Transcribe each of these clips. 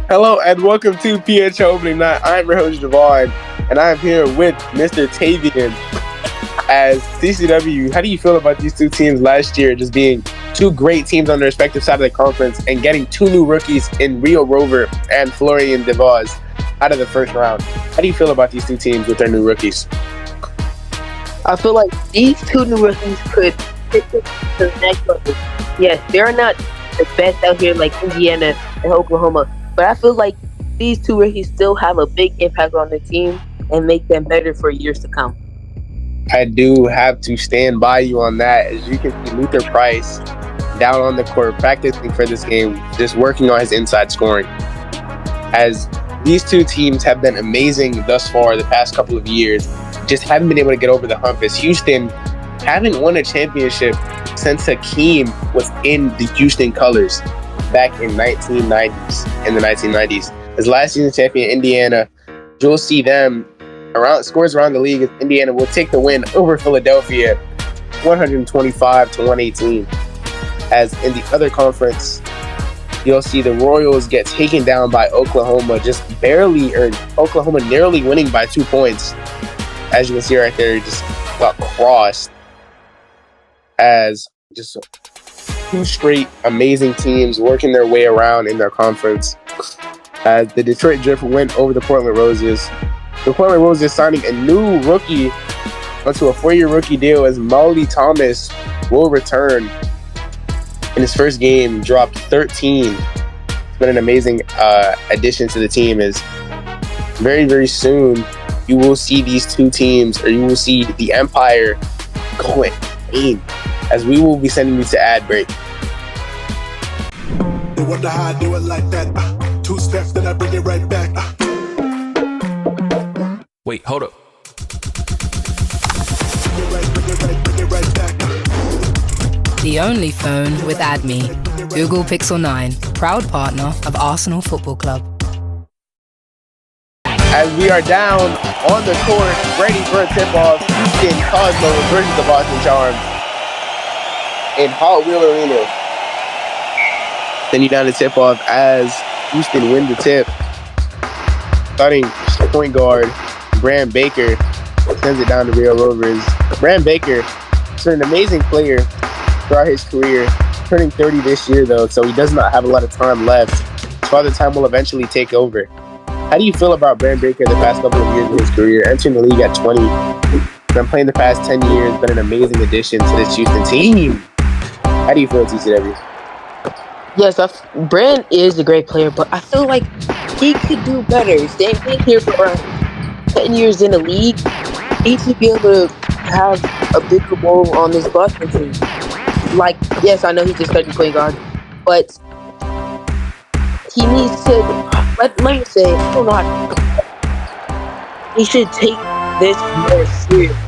Hello and welcome to PH Opening Night. I'm your host Javon, and I'm here with Mr. Tavian as CCW. How do you feel about these two teams last year just being two great teams on their respective side of the conference and getting two new rookies in Rio Rover and Florian DeVos out of the first round? How do you feel about these two teams with their new rookies? I feel like these two new rookies could take it to the next level. Yes, they're not the best out here like Indiana and Oklahoma, but I feel like these two rookies still have a big impact on the team and make them better for years to come. I do have to stand by you on that. As you can see, Luther Price down on the court practicing for this game, just working on his inside scoring. As these two teams have been amazing thus far the past couple of years, just haven't been able to get over the hump. As Houston haven't won a championship since Hakeem was in the Houston colors back in the 1990s. As last season's champion Indiana, you'll see them around scores around the league. Indiana will take the win over Philadelphia 125-118. As in the other conference, you'll see the Royals get taken down by Oklahoma, Oklahoma narrowly winning by 2 points. As you can see right there, just got crossed. As just two straight amazing teams working their way around in their conference. As the Detroit Drift went over the Portland Roses. The Portland Roses signing a new rookie onto a 4-year rookie deal as Molly Thomas will return. In his first game, dropped 13. It's been an amazing addition to the team. As very, very soon, you will see these two teams, or you will see the Empire going in, as we will be sending you to ad break. They wonder how I do it like that. 2 steps, then I bring it right back. Wait, hold up. Bring it right back. The only phone with AdMe. Google Pixel 9, proud partner of Arsenal Football Club. As we are down on the court, ready for a tip-off, Houston Cosmos versus the Boston Charms in Hot Wheel Arena. Then you down to tip-off as Houston win the tip. Starting point guard, Bram Baker sends it down to Rio Rovers. Bram Baker is an amazing player throughout his career, turning 30 this year though, so he does not have a lot of time left. Father Time will eventually take over. How do you feel about Bram Baker the past couple of years of his career, entering the league at 20, been playing the past 10 years, been an amazing addition to this Houston team? How do you feel, TCW? Yes, Brand is a great player, but I feel like he could do better. Staying here for around 10 years in the league, he should be able to have a bigger role on this Boston team. Like, yes, I know he's just starting point guard, but he needs to, let me say, I don't know how to, he should take this more seriously.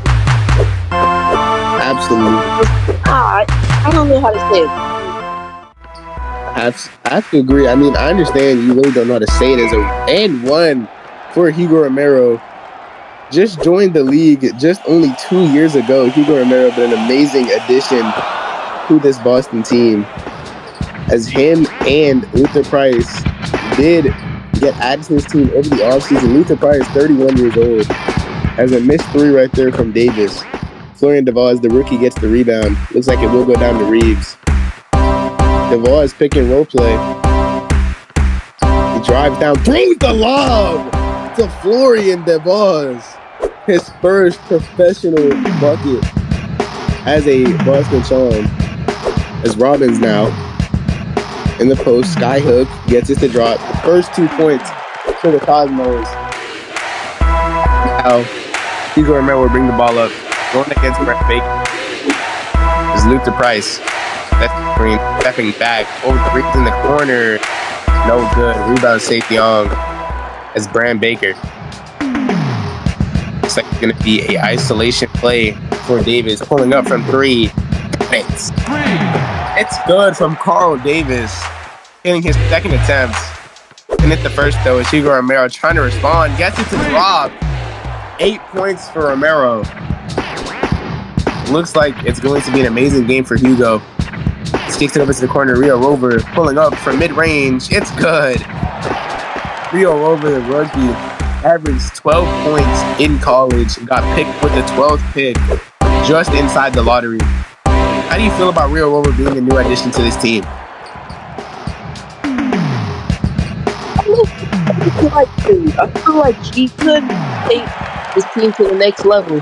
Absolutely. I don't know how to say it. I have to agree. I mean, I understand you really don't know how to say it as a and one for Hugo Romero. Just joined the league just only 2 years ago. Hugo Romero been an amazing addition to this Boston team. As him and Luther Price did get added to this team over the offseason. Luther Price, 31 years old, has a missed 3 right there from Davis. Florian DeVos, the rookie, gets the rebound. Looks like it will go down to Reeves. DeVos pick and roll play. He drives down, throws the lob to Florian DeVos. His first professional bucket as a Boston Charm. As Robbins now in the post, skyhook, gets it to drop. The first 2 points for the Cosmos. Now, Hugo Romero will bring the ball up. Going against Brett Baker is Luther Price. Stepping back over the reach in the corner. No good. Rebound safe young as Bram Baker. Looks like it's going to be an isolation play for Davis. Pulling up from 3. It's good from Carl Davis. Hitting his second attempt. And hit the first though is Hugo Romero trying to respond. Gets it to drop. 8 points for Romero. Looks like it's going to be an amazing game for Hugo. Kicks it over to the corner. Rio Rover pulling up from mid-range. It's good. Rio Rover, the rookie, averaged 12 points in college. Got picked with the 12th pick just inside the lottery. How do you feel about Rio Rover being a new addition to this team? I feel like he could take this team to the next level.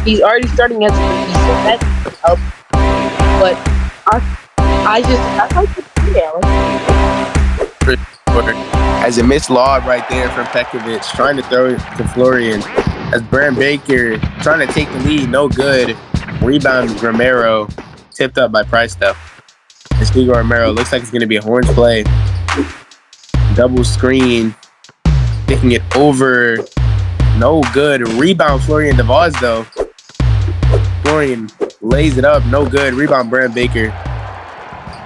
He's already starting as a rookie, so that helps. But I like the player. As a missed lob right there from Pekovic, trying to throw it to Florian. As Brand Baker trying to take the lead, no good. Rebound Romero, tipped up by Price though. As Hugo Romero looks like it's going to be a Horns play. Double screen, taking it over, no good. Rebound Florian DeVos though. Florian lays it up, no good. Rebound Brand Baker.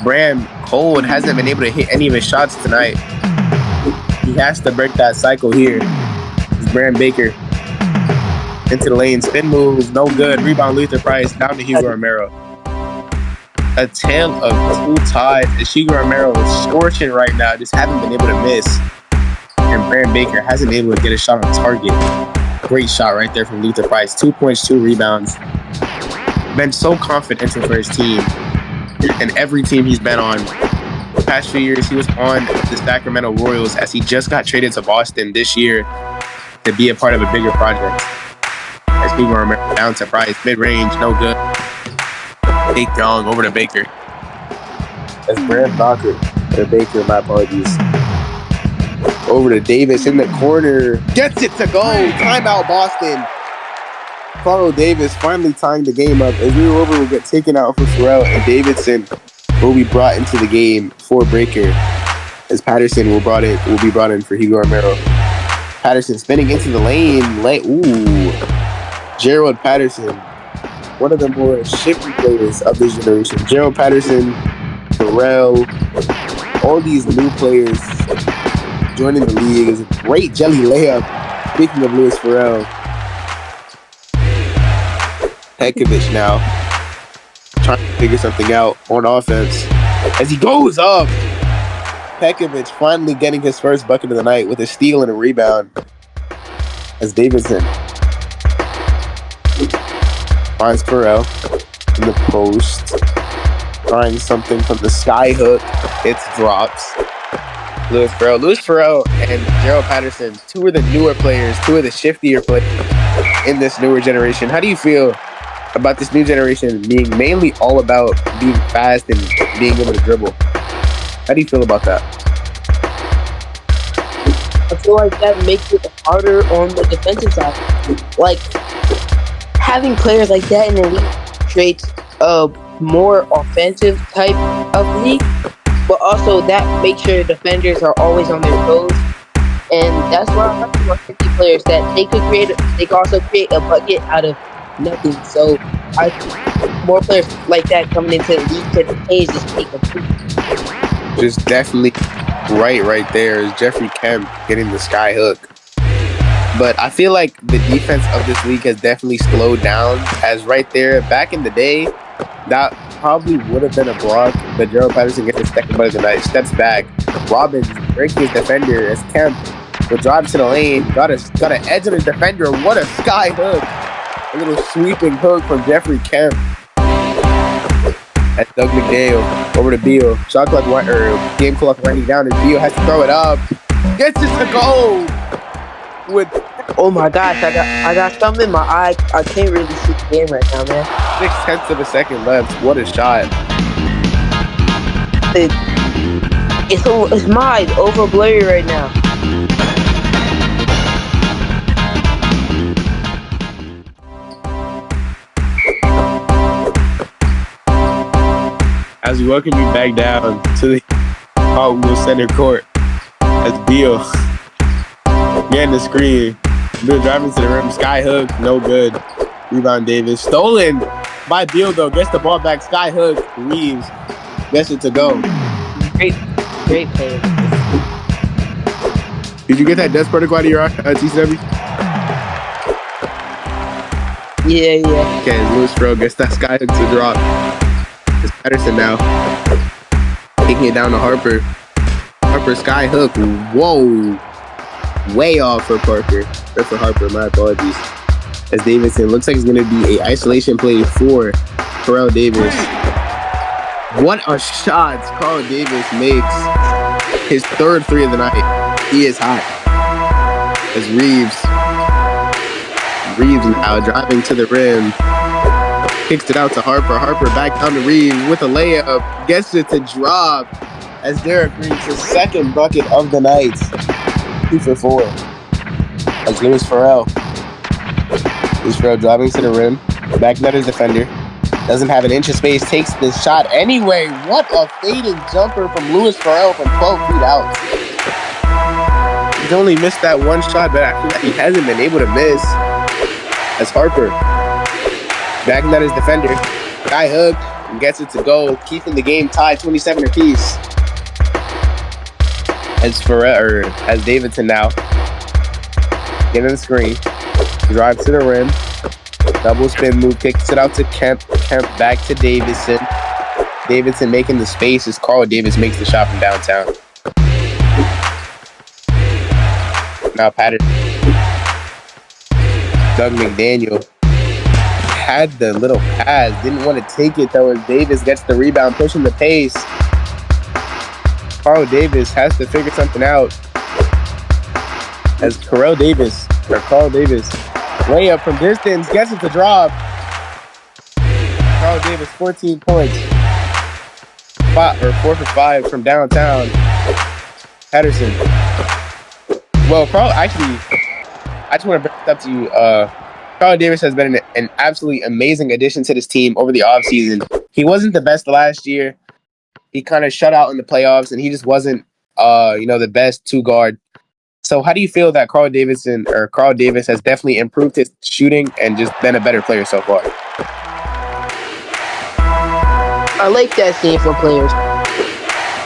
Brand cold, hasn't been able to hit any of his shots tonight. He has to break that cycle here. It's Brand Baker into the lane, spin move, no good. Rebound Luther Price, down to Hugo Romero. A tale of two ties. As Hugo Romero is scorching right now, just haven't been able to miss. And Brand Baker hasn't been able to get a shot on target. Great shot right there from Luther Price. 2 points, 2 rebounds. Been so confidential for his team. And every team he's been on. The past few years, he was on the Sacramento Royals as he just got traded to Boston this year to be a part of a bigger project. As Hugo Romero down to Price, mid-range, no good. Nate Young over to Baker. As Brand Baker, my apologies. Over to Davis in the corner. Gets it to go. Timeout Boston. Carl Davis finally tying the game up. As Rio Rover will get taken out for Pharrell, and Davidson will be brought into the game for Breaker. As Patterson will be brought in for Hugo Romero. Patterson spinning into the lane. Gerald Patterson, one of the more shifty players of this generation. Gerald Patterson, Pharrell, all these new players joining the league is a great jelly layup. Speaking of Louis Pharrell, Pekovic now trying to figure something out on offense as he goes up. Pekovic finally getting his first bucket of the night with a steal and a rebound. As Davidson finds Pharrell in the post, trying something from the sky hook. It drops. Louis Pharrell and Gerald Patterson, two of the newer players, two of the shiftier players in this newer generation. How do you feel about this new generation being mainly all about being fast and being able to dribble? How do you feel about that? I feel like that makes it harder on the defensive side. Like, having players like that in the league creates a more offensive type of league, but also that makes sure defenders are always on their toes. And that's why I like the 150 players, that they can also create a bucket out of nothing. So I think more players like that coming into the league can change this league completely. Just definitely right there is Jeffrey Kemp getting the sky hook. But I feel like the defense of this league has definitely slowed down, as right there, back in the day, that probably would have been a block, but Gerald Patterson gets his second bucket of the night, steps back. Robbins breaking his defender as Kemp will drive to the lane, got an edge on his defender. What a sky hook. A little sweeping hook from Jeffrey Kemp. That's Doug McDale over to Beal. Shot clock, game clock running down, and Beal has to throw it up. Gets it to go. Oh my gosh, I got something in my eye. I can't really see the game right now, man. 0.6 of a second left. What a shot. It's my eyes over blurry right now. As we welcome you back down to the Hogwarts Center Court, as Beal getting the screen. Beal driving to the rim, sky hook, no good. Rebound Davis, stolen by Beal though. Gets the ball back, sky hook, Reeves gets it to go. Great play. Did you get that death particle out of your eye, T7? Yeah. Okay, Louis Pharrell gets that sky hook to drop. It's Patterson now. Kicking it down to Harper. Harper sky hook. Whoa. Way off for Parker. Or for Harper, my apologies. As Davidson looks like it's going to be a isolation play for Carl Davis. What a shot Carl Davis makes. His third three of the night. He is hot. As Reeves now driving to the rim. Kicks it out to Harper. Harper back down to Reeves with a layup. Gets it to drop as Derek Reeves, his second bucket of the night. 2 for 4. As Louis Farrell. Louis Farrell driving to the rim. Back net his defender. Doesn't have an inch of space. Takes the shot anyway. What a fading jumper from Louis Farrell from 12 feet out. He's only missed that one shot, but I feel like he hasn't been able to miss. As Harper. Back net his defender. Guy hook. And gets it to go. Keeping the game tied 27 apiece. As Davidson now. Getting the screen. Drives to the rim. Double spin move. Kicks it out to Kemp. Kemp back to Davidson. Davidson making the space as Carl Davis makes the shot from downtown. Now Patterson. Doug McDaniel had the little pass. Didn't want to take it though as Davis gets the rebound, pushing the pace. Carl Davis has to figure something out. As Carl Davis, way up from distance, gets it to drop. Carl Davis, 14 points. 4 for 5 from downtown. Patterson. Well, Carl, actually, I just want to bring this up to you. Carl Davis has been an absolutely amazing addition to this team over the offseason. He wasn't the best last year. He kind of shut out in the playoffs, and he just wasn't, the best two-guard. So how do you feel that Carl Davis has definitely improved his shooting and just been a better player so far? I like that seeing from players.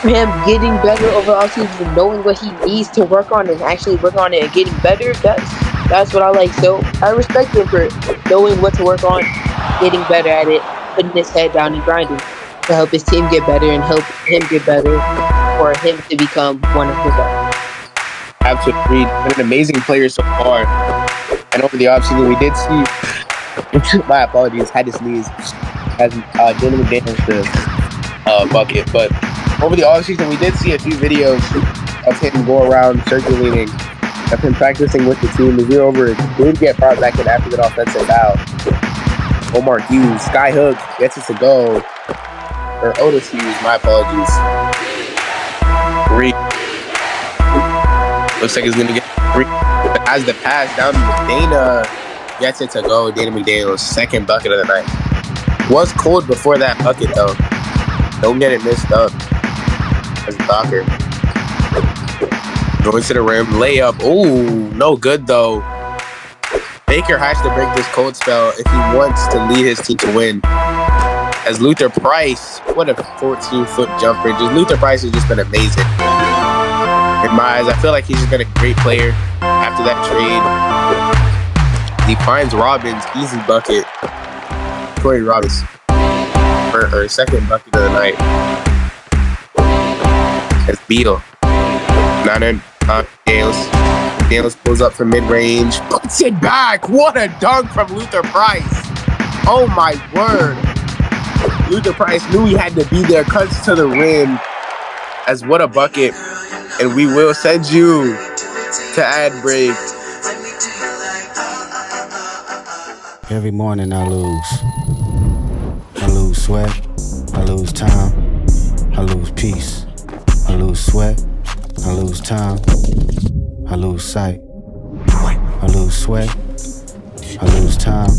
Him getting better over the offseason, knowing what he needs to work on and actually work on it and getting better, that's what I like. So I respect him for knowing what to work on, getting better at it, putting his head down and grinding to help his team get better and help him get better for him to become one of the best. Absolutely. Been an amazing player so far. And over the offseason, we did see, my apologies, had to sneeze, as Dylan McDaniels the bucket. But over the offseason, we did see a few videos of him go around circulating, of him practicing with the team. As we did get brought back in after that offensive foul. Omar Hughes, sky hook, gets it to go. Or Otis Hughes, my apologies. Looks like he's going to get 3. But as the pass down to Dana, gets it to go. Dana McDaniel's second bucket of the night. Was cold before that bucket, though. Don't get it missed up. As Docker. Going to the rim. Layup. Ooh, no good, though. Baker has to break this cold spell if he wants to lead his team to win. As Luther Price, what a 14-foot jumper. Luther Price has just been amazing. In my eyes, I feel like he's just been a great player after that trade. He finds Robbins, easy bucket. Corey Robbins for her second bucket of the night. As Beal. Daniels pulls up from mid-range, puts it back. What a dunk from Luther Price. Oh my word. Luther Price knew he had to be there, cuts to the rim. As what a bucket. And we will send you to ad break. Every morning I lose. I lose sweat. I lose time. I lose peace. I lose sweat. I lose time. I lose sight. I lose sweat. I lose time.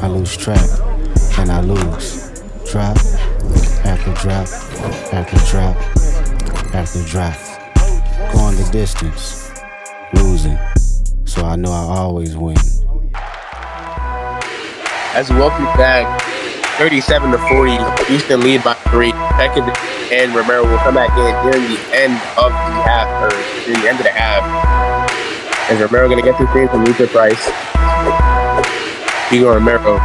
I lose track. And I lose. Drop after drop after drop after drop. Going the distance. Losing. So I know I always win. As we welcome you back, 37-40, Houston lead by 3. Peckett and Romero will come back in during the end of the half. As Romero going to get the screen from Luther Price. Hugo Romero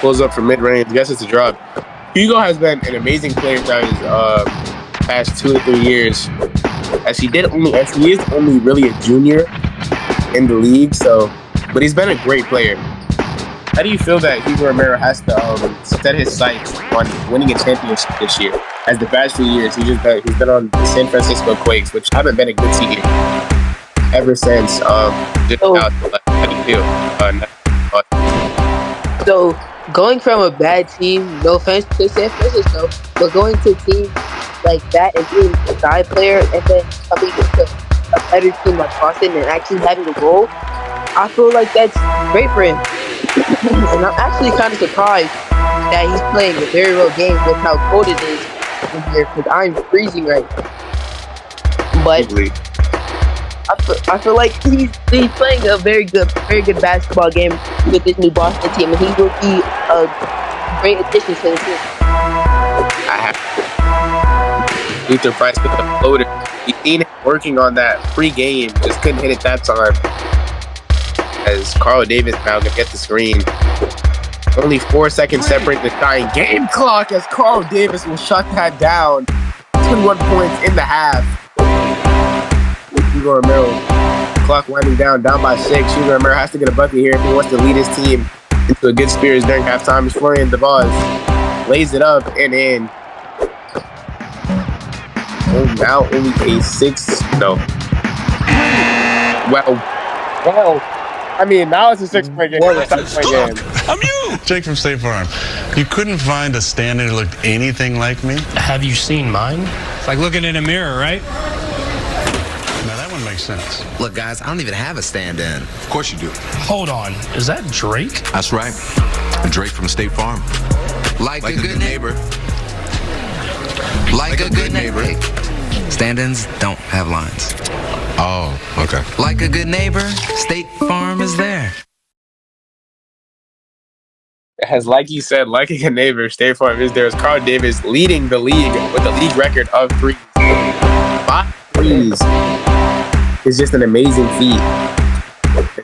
pulls up from mid-range, gets it to drop. Hugo has been an amazing player throughout his past 2 to 3 years, as he is only really a junior in the league. So, but he's been a great player. How do you feel that Hugo Romero has to set his sights on winning a championship this year? As the past few years, he's been on the San Francisco Quakes, which haven't been a good team ever since. How do you feel? So going from a bad team, no offense to San Francisco, but going to a team like that and being a side player and then coming into a better team like Boston and actually having a goal, I feel like that's great for him. And I'm actually kind of surprised that he's playing a very real game with how cold it is in here, because I'm freezing right now. But I feel like he's playing a very good basketball game with this new Boston team, and he will be a great addition to the team. Luther Price with the floater. We've seen him working on that pre-game, just couldn't hit it that time. As Carl Davis now gonna get the screen. Only 4 seconds separate the dying game clock as Carl Davis will shut that down. 21 points in the half. Hugo Romero, clock winding down by 6. Hugo Romero has to get a bucket here if he wants to lead his team into a good spirits during halftime. Florian DeVos lays it up and in. Oh, now only a 6. No. Well. I mean, now it's a 6-point game. It's a 7-point game. I'm you! Jake from State Farm. You couldn't find a stand-in who looked anything like me? Have you seen mine? It's like looking in a mirror, right? Now that one makes sense. Look, guys, I don't even have a stand-in. Of course you do. Hold on. Is that Drake? That's right. Drake from State Farm. Like a good neighbor. Like a good neighbor. Stand-ins don't have lines. Oh, okay. Like a good neighbor, State Farm is there. As like you said, like a neighbor, State Farm is there. As Carl Davis leading the league with the league record of 3 5 threes is just an amazing feat.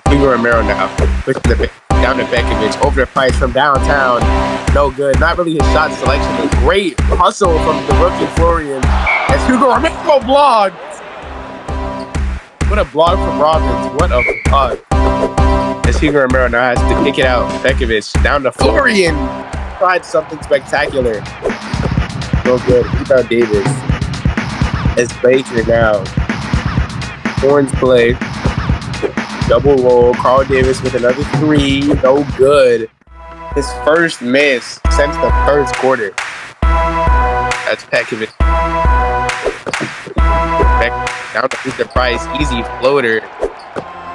Hugo Romero now pushing the down to Bekovic, over the Price from downtown. No good. Not really his shot selection, but great hustle from the rookie Florian. As Hugo Romero blocked. What a block from Robbins. What a block. As Hugo Romero now has to kick it out. Bekovic down to Florian. Tried something spectacular. No good. Rebound Davis. As Baker now. Horns play. Double roll. Carl Davis with another 3. No good. His first miss since the first quarter. That's Bekovic. Down to Luther Price. Easy floater.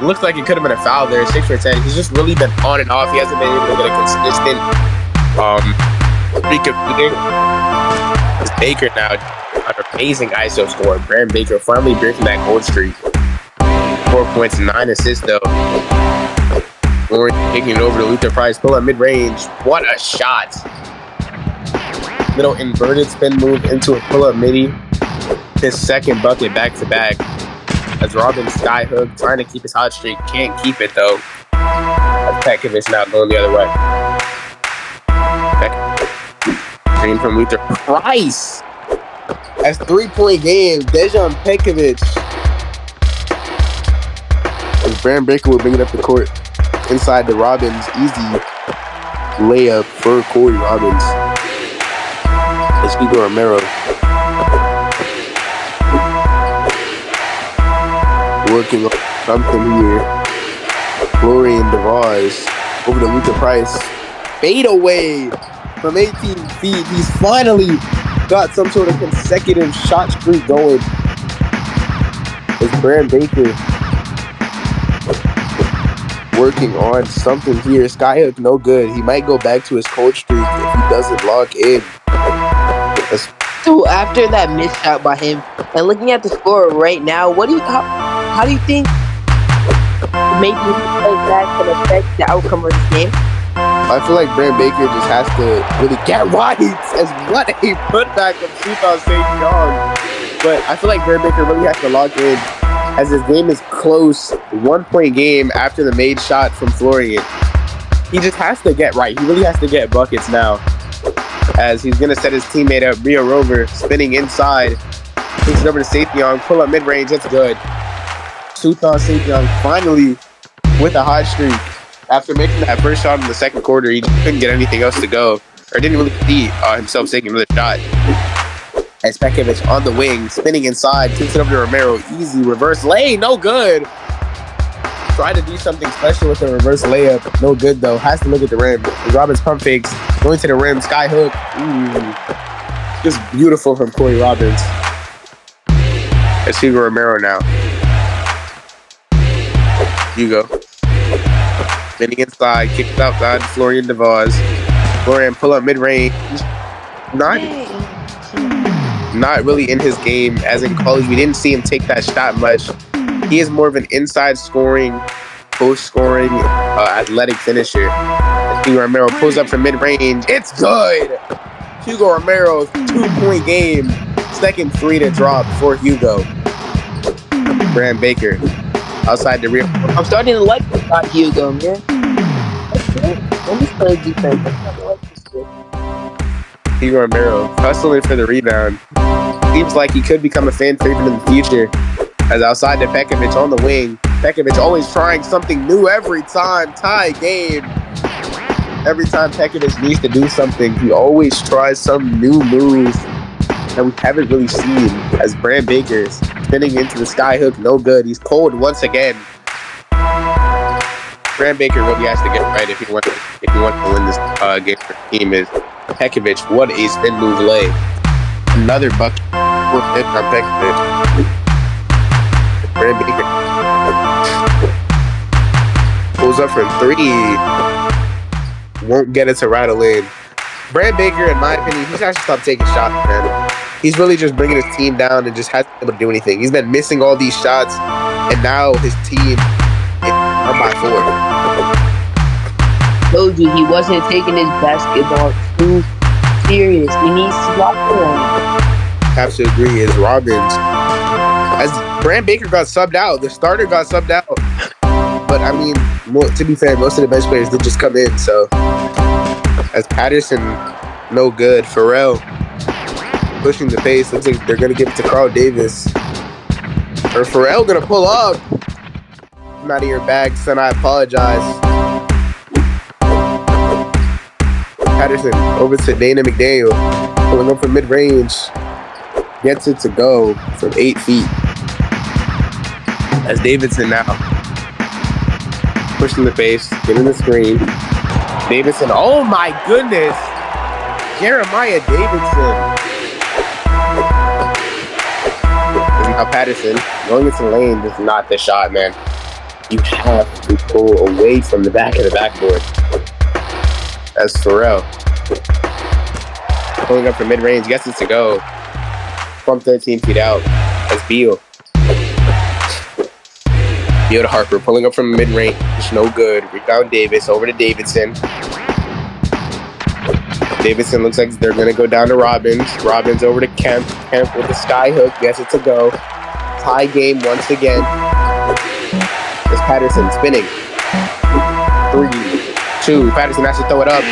Looks like it could have been a foul there. 6 for 10. He's just really been on and off. He hasn't been able to get a consistent streak of shooting. It's Baker now, an amazing ISO score. Brandon Baker finally breaking that cold streak. 4 points and 9 assists though. Lauren taking it over to Luther Price. Pull up mid-range. What a shot. Little inverted spin move into a pull-up midi. His second bucket back-to-back. As Robin skyhook, trying to keep his hot streak. Can't keep it, though. Bekovic now going the other way. Green from Luther Price. That's 3-point game. Dejan Bekovic. As Brandon Baker will bring it up the court. Inside the Robbins. Easy layup for Corey Robbins. As Hugo Romero working on something here. Florian DeVos over to Luther Price. Fade away from 18 feet. He's finally got some sort of consecutive shot streak going. It's Brandon Baker working on something here. Skyhook no good. He might go back to his cold streak if he doesn't lock in. So after that missed shot by him, and looking at the score right now, how do you think maybe that can affect the outcome of this game? I feel like Brandon Baker just has to really get right. As what a putback from Seafowl St. John. But I feel like Brandon Baker really has to lock in as his game is close. 1-point game after the made shot from Florian. He just has to get right. He really has to get buckets now. as he's going to set his teammate up. Rio Rover spinning inside. Takes it over to Sathyon. Pull up mid-range. It's good. Suthan Sathyon finally with a hot streak. After making that first shot in the second quarter, he just couldn't get anything else to go. Or didn't really see himself taking another shot. As Pekovic on the wing, spinning inside, takes it over to Romero. Easy reverse lay, no good. Try to do something special with the reverse layup. No good though. Has to look at the rim. Robbins pump fakes. Going to the rim. Sky hook. Ooh. Just beautiful from Corey Robbins. It's Hugo Romero now. Hugo. Spinning inside. Kicks outside. Florian DeVos. Florian pull up mid-range. Not really in his game. As in college, we didn't see him take that shot much. He is more of an inside scoring, post scoring, athletic finisher. Hugo Romero pulls up from mid-range. It's good! Hugo Romero's 2-point game. Second three to drop for Hugo. Brand Baker outside the rear. I'm starting to like this shot, Hugo, man. That's good. Let me play defense. I like this kid. Hugo Romero hustling for the rebound. Seems like he could become a fan favorite in the future. As outside to Pekovic on the wing. Pekovic always trying something new every time. Tie game. Every time Pekovic needs to do something, he always tries some new move that we haven't really seen. As Brand Baker's spinning into the sky hook, no good. He's cold once again. Brand Baker really has to get right if he wants to win this game for the team. Is Pekovic, what a spin move lay. Another bucket from Pekovic. Brand Baker pulls up from three. Won't get it to rattle in. Brand Baker, in my opinion, he's actually stopped taking shots, man. He's really just bringing his team down and just hasn't been able to do anything. He's been missing all these shots, and now his team is up by 4. Told you he wasn't taking his basketball too serious. He needs to lock in. Have to agree is Robbins. As Brand Baker got subbed out, the starter got subbed out. But I mean, to be fair, most of the bench players did just come in. So as Patterson, no good. Pharrell pushing the pace. Looks like they're gonna give it to Carl Davis. Or Pharrell gonna pull up. I'm out of your bag, son. I apologize. Patterson over to Dana McDaniel, pulling up from mid-range. Gets it to go from 8 feet. As Davidson now pushing the pace, getting the screen. Davidson, oh my goodness! Jeremiah Davidson. And now Patterson going into the lane is not the shot, man. You have to pull away from the back of the backboard. As Pharrell pulling up from mid-range, gets it to go from 13 feet out. As Beal to Harper, pulling up from mid-range, no good. Rebound Davis, over to Davidson. Davidson looks like they're going to go down to Robbins. Robbins over to Kemp. Kemp with the sky hook, gets it to go. Tie game once again. It's Patterson spinning. 3, 2, Patterson has to throw it up.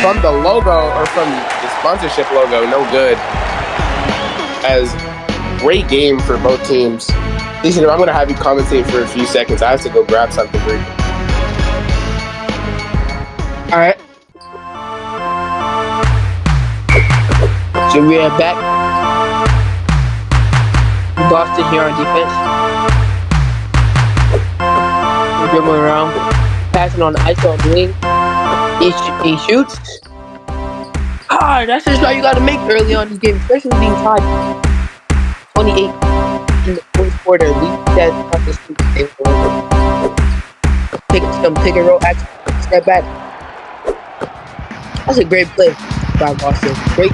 From the logo, or from the sponsorship logo, no good. As great game for both teams. Listen, I'm going to have you commentate for a few seconds. I have to go grab something for you. All right. So we are back. Boston here on defense. We're dribbling around, passing on the ice on the wing. He shoots. That's the shot you got to make early on this game, especially being tied 28 in the fourth quarter. Pick and roll action, step back. That's a great play by Boston. Great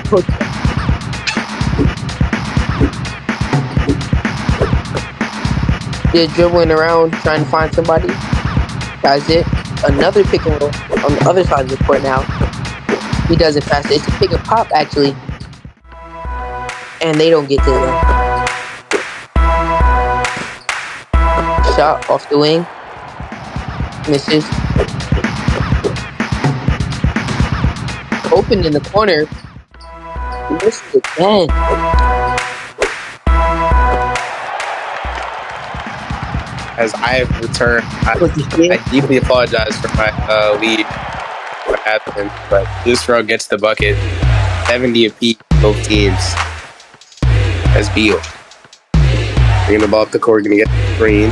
push. They're dribbling around, trying to find somebody. That's it. Another pick and roll on the other side of the court now. He does it fast. It's a pick and pop, actually. And they don't get to them. Shot off the wing. Misses. open in the corner. Missed it again. As I have returned, I deeply apologize for my lead. What happened? But Lucero gets the bucket. 70 apiece, both teams. As Beal. Bringing the ball up the court, gonna get the screen.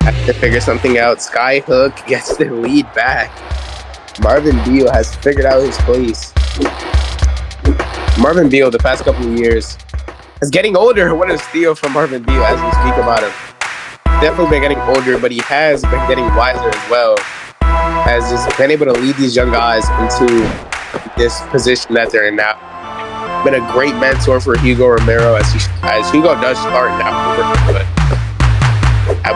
Have to figure something out. Skyhook gets the lead back. Marvin Beal has figured out his place. Marvin Beal, the past couple of years, is getting older. What a steal from Marvin Beal as we speak about him. Definitely been getting older, but he has been getting wiser as well. Has just been able to lead these young guys into this position that they're in now. Been a great mentor for Hugo Romero as Hugo does start now. But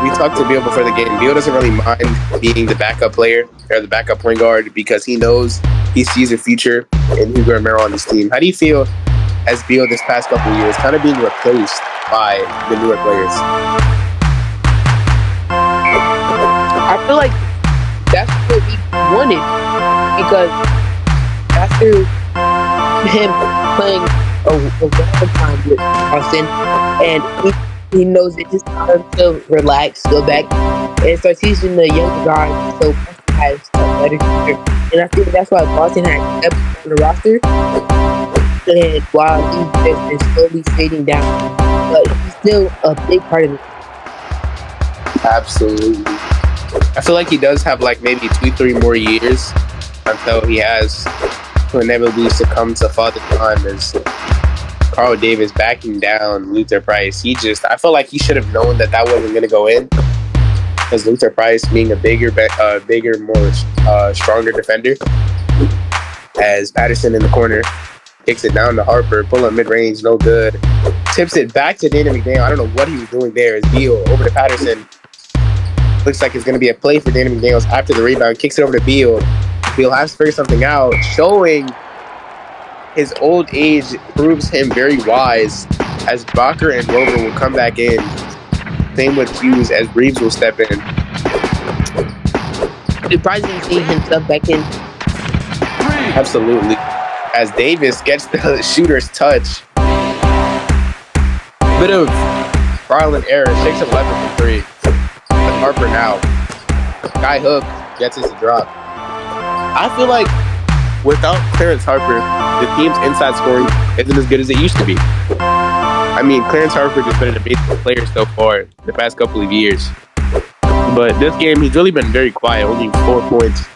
we talked to Beal before the game. Beal doesn't really mind being the backup player or the backup point guard because he knows he sees a future in Hugo Romero on this team. How do you feel as Beal this past couple of years kind of being replaced by the newer players? I feel like that's what we wanted because after him playing a long time with Austin, and he knows it just time to relax, go back, and start teaching the younger guys so Boston has a better future. And I think that's why Boston has kept on the roster. And while he's been slowly fading down, but he's still a big part of it. Absolutely. I feel like he does have like maybe 2-3 more years until he has to inevitably succumb to father time as Carl Davis backing down Luther Price. I feel like he should have known that wasn't going to go in because Luther Price being a bigger, more stronger defender. As Patterson in the corner kicks it down to Harper, pull up mid-range, no good. Tips it back to Dana McDaniel. I don't know what he was doing there. As Beal over to Patterson. Looks like it's going to be a play for Dana McDaniels after the rebound. Kicks it over to Beal. Beal has to figure something out. Showing his old age proves him very wise as Bacher and Rover will come back in. Same with Hughes as Reeves will step in. Surprising to see him step back in. Absolutely. As Davis gets the shooter's touch. Bit of trial and error. 6-11 for 3. Harper now. Skyhook gets us a drop. I feel like without Clarence Harper, the team's inside scoring isn't as good as it used to be. I mean, Clarence Harper has been an amazing player so far the past couple of years. But this game, he's really been very quiet, only 4 points.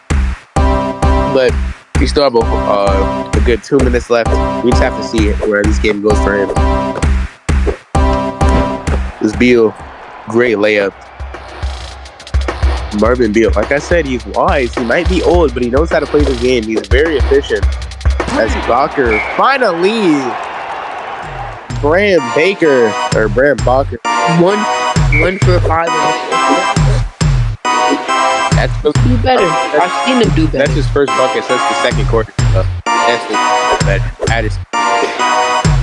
But we still have a good 2 minutes left. We just have to see where this game goes for him. This Beal, great layup. Marvin Beal, like I said, he's wise. He might be old, but he knows how to play the game. He's very efficient. As Bacher finally, Bram Bacher. One for 5. That's do better. I've seen him do better. That's his first bucket since the second quarter. That's better. Patterson.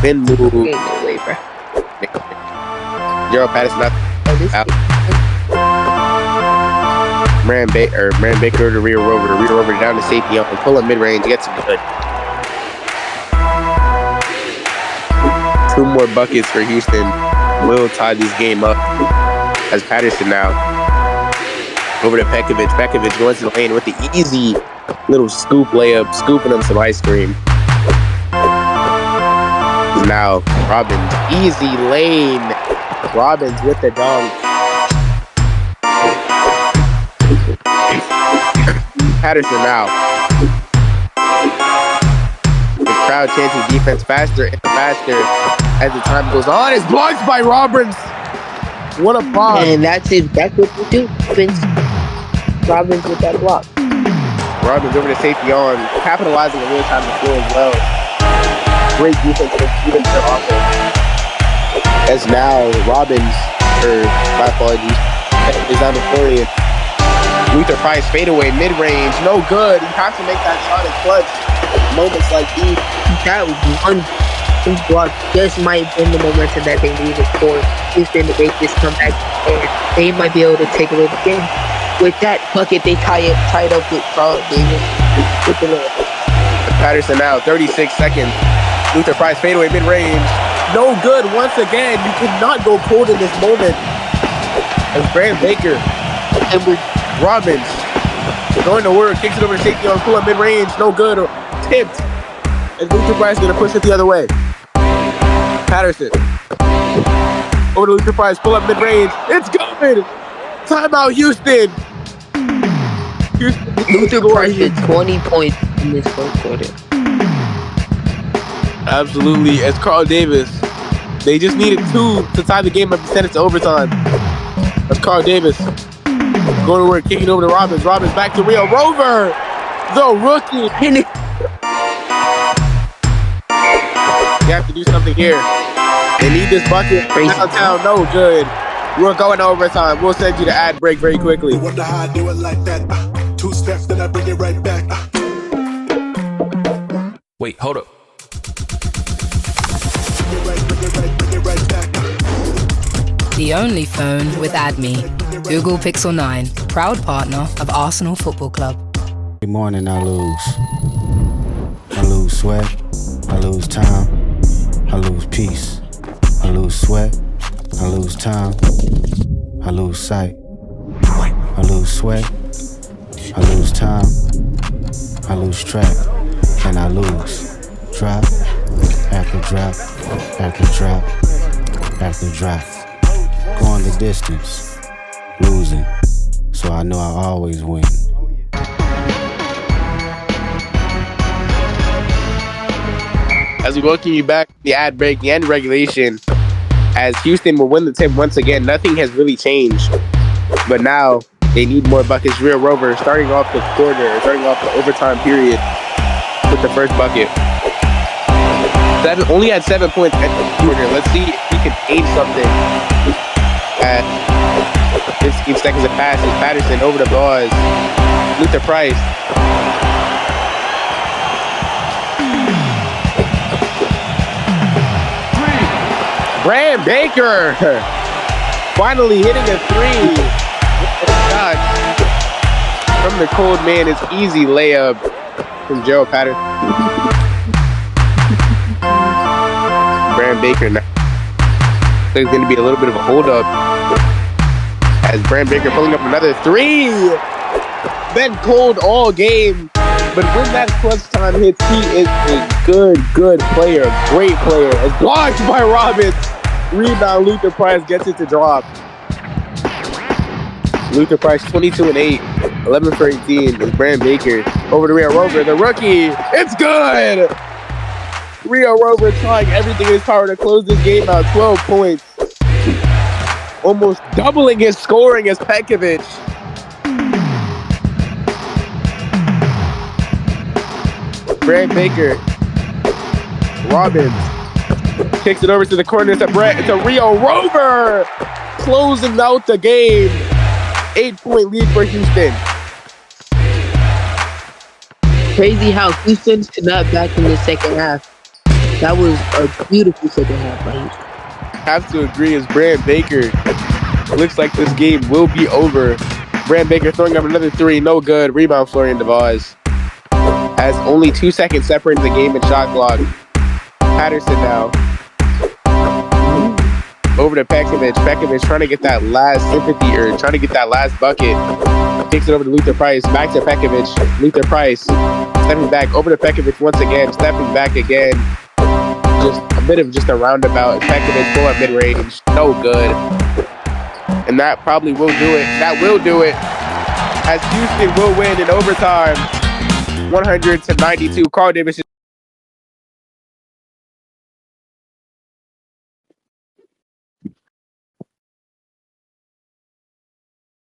Then move. Gerald Patterson out. Bram Baker to Rhea Rover down to safety up and pull up mid-range, gets it good. 2 more buckets for Houston will tie this game up as Patterson now over to Pekovic. Pekovic going to the lane with the easy little scoop layup, scooping him some ice cream. Now Robbins, easy lane. Robbins with the dunk. Patterson now. The crowd chanting defense faster and faster as the time goes on. It's blocked by Robbins. What a block. And that's it. That's what we do. Robbins with that block. Robbins over to safety on, capitalizing on real time to score as well. Great defense for their offense. As now Robbins, my apologies, is on the floor. Luther Price fadeaway mid-range, no good. He has to make that shot in clutch. Moments like these, that one block just might have been the momentum that they needed for Houston to make this comeback, and they might be able to take away the game. With that bucket, they tie it up with Carl Davis with the Patterson now, 36 seconds. Luther Price fadeaway mid-range. No good once again. You cannot go cold in this moment. As Brand Baker and with Robbins going to work, kicks it over to safety on pull-up mid-range. No good. Tipped. And Luther Price going to push it the other way. Patterson. Over to Luther Price, pull-up mid-range. It's good. Timeout, Houston. Luther Price had 20 points in this fourth quarter. Absolutely. It's Carl Davis. They just needed 2 to tie the game up and send it to overtime. That's Carl Davis. Going to work, kicking over to Robbins. Robbins back to Rio Rover. The rookie. You have to do something here. They need this bucket. Downtown, no good. We're going to overtime. We'll send you the ad break very quickly. Wonder how I do it like that. 2 steps, then I bring it right back. Wait, hold up. Bring it right back. The only phone with AdMe. Google Pixel 9, proud partner of Arsenal Football Club. Every morning I lose. I lose sweat. I lose time. I lose peace. I lose sweat. I lose time. I lose sight. I lose sweat. I lose time. I lose track. And I lose. Drop after drop after drop after drop. Going the distance. Losing. So I know I always win. As we welcome you back, the ad break, the end regulation, as Houston will win the tip once again. Nothing has really changed, but now they need more buckets. Rio Rover starting off the overtime period with the first bucket. Only had 7 points at the quarter. Let's see if he can aim something at 15 seconds of passes. Patterson over the bars. Luther Price. Brand Baker finally hitting a 3. Shot from the cold man. It's easy layup from Gerald Patterson. Brand Baker now. There's going to be a little bit of a hold up as Brand Baker pulling up another 3. Been cold all game, but when that clutch time hits, he is a good player, great player. As blocked by Robbins. Rebound, Luther Price gets it to drop. Luther Price 22 and 8, 11 for 18 is Brand Baker. Over to Rio Rover, the rookie. It's good! Rio Rover trying everything in his power to close this game out. 12 points. Almost doubling his scoring as Pekovic. Brand Baker. Robbins. Kicks it over to the corner. It's a Rio Rover. Closing out the game. 8-point lead for Houston. Crazy how Houston could not back in the second half. That was a beautiful second half by Houston. Have to agree as Brand Baker. Looks like this game will be over. Brand Baker throwing up another 3. No good. Rebound Florian DeVos. As only 2 seconds separating the game in shot clock. Patterson now. Over to Pekovic. Pekovic trying to get that last sympathy or trying to get that last bucket. Takes it over to Luther Price. Back to Pekovic. Luther Price stepping back. Over to Pekovic once again. Stepping back again. Just a bit of a roundabout. Pekovic pull up mid-range. No good. And that probably will do it. That will do it. As Houston will win in overtime. 100-92. Carl Davis.